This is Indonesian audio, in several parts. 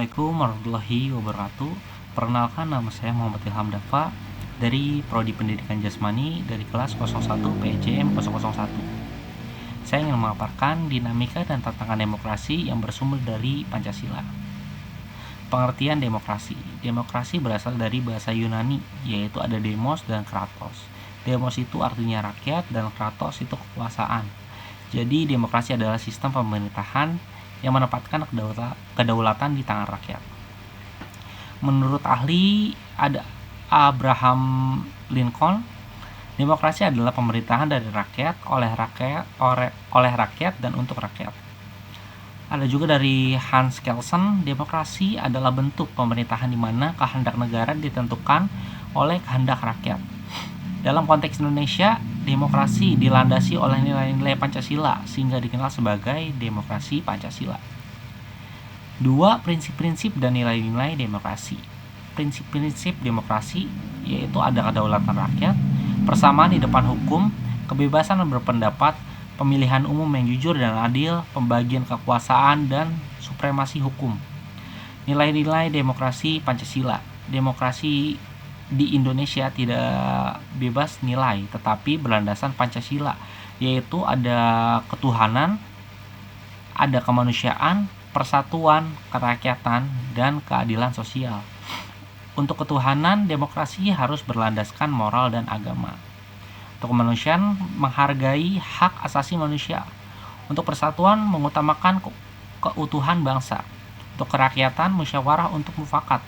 Assalamualaikum warahmatullahi wabarakatuh. Perkenalkan, nama saya Muhammad Ilham Dafa dari Prodi Pendidikan Jasmani dari kelas 01 PJM 001. Saya ingin memaparkan dinamika dan tantangan demokrasi yang bersumber dari Pancasila. Pengertian demokrasi. Demokrasi berasal dari bahasa Yunani, yaitu ada demos dan kratos. Demos itu artinya rakyat dan kratos itu kekuasaan. Jadi demokrasi adalah sistem pemerintahan yang menempatkan kedaulatan di tangan rakyat. Menurut ahli ada Abraham Lincoln, demokrasi adalah pemerintahan dari rakyat, oleh rakyat dan untuk rakyat. Ada juga dari Hans Kelsen, demokrasi adalah bentuk pemerintahan di mana kehendak negara ditentukan oleh kehendak rakyat. Dalam konteks Indonesia, demokrasi dilandasi oleh nilai-nilai Pancasila sehingga dikenal sebagai demokrasi Pancasila. 2. Prinsip-prinsip dan nilai-nilai demokrasi. Prinsip-prinsip demokrasi yaitu ada kedaulatan rakyat, persamaan di depan hukum, kebebasan berpendapat, pemilihan umum yang jujur dan adil, pembagian kekuasaan, dan supremasi hukum. Nilai-nilai demokrasi Pancasila. Demokrasi di Indonesia tidak bebas nilai, tetapi berlandaskan Pancasila, yaitu ada ketuhanan, ada kemanusiaan, persatuan, kerakyatan, dan keadilan sosial. Untuk ketuhanan, demokrasi harus berlandaskan moral dan agama. Untuk kemanusiaan, menghargai hak asasi manusia. Untuk persatuan, mengutamakan keutuhan bangsa. Untuk kerakyatan, musyawarah untuk mufakat.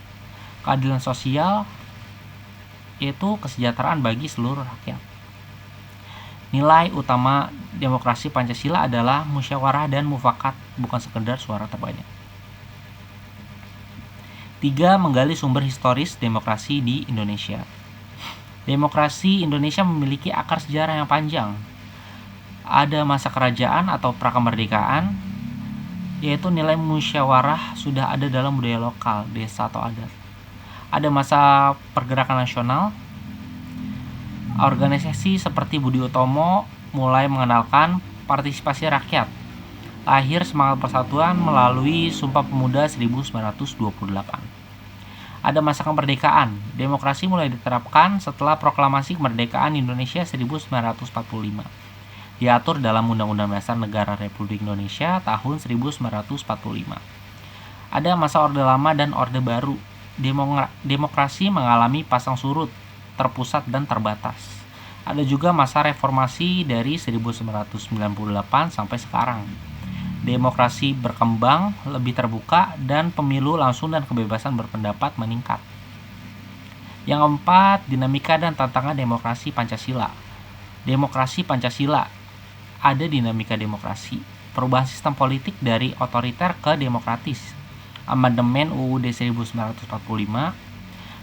Keadilan sosial yaitu kesejahteraan bagi seluruh rakyat. Nilai utama demokrasi Pancasila adalah musyawarah dan mufakat, bukan sekedar suara terbanyak. 3. Menggali sumber historis demokrasi di Indonesia. Demokrasi Indonesia memiliki akar sejarah yang panjang. Ada masa kerajaan atau prakemerdekaan, yaitu nilai musyawarah sudah ada dalam budaya lokal, desa atau adat. Ada masa pergerakan nasional. Organisasi seperti Budi Utomo mulai mengenalkan partisipasi rakyat. Lahir semangat persatuan melalui Sumpah Pemuda 1928. Ada masa kemerdekaan. Demokrasi mulai diterapkan setelah Proklamasi Kemerdekaan Indonesia 1945. Diatur dalam Undang-Undang Dasar Negara Republik Indonesia tahun 1945. Ada masa Orde Lama dan Orde Baru. Demokrasi mengalami pasang surut, terpusat dan terbatas. Ada juga masa reformasi dari 1998 sampai sekarang. Demokrasi berkembang, lebih terbuka, dan pemilu langsung dan kebebasan berpendapat meningkat. Yang keempat, dinamika dan tantangan demokrasi Pancasila. Demokrasi Pancasila. Ada dinamika demokrasi. Perubahan sistem politik dari otoriter ke demokratis. Amandemen UUD 1945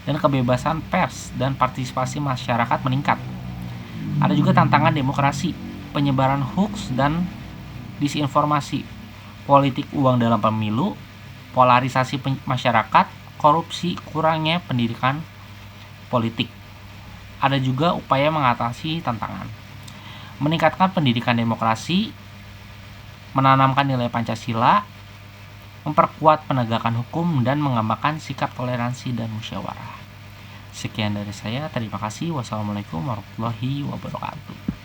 dan kebebasan pers dan partisipasi masyarakat meningkat. Ada juga tantangan demokrasi, penyebaran hoax dan disinformasi, politik uang dalam pemilu, polarisasi masyarakat, korupsi, kurangnya pendidikan politik. Ada juga upaya mengatasi tantangan, meningkatkan pendidikan demokrasi, menanamkan nilai Pancasila, memperkuat penegakan hukum, dan mengembangkan sikap toleransi dan musyawarah. Sekian dari saya, terima kasih. Wassalamualaikum warahmatullahi wabarakatuh.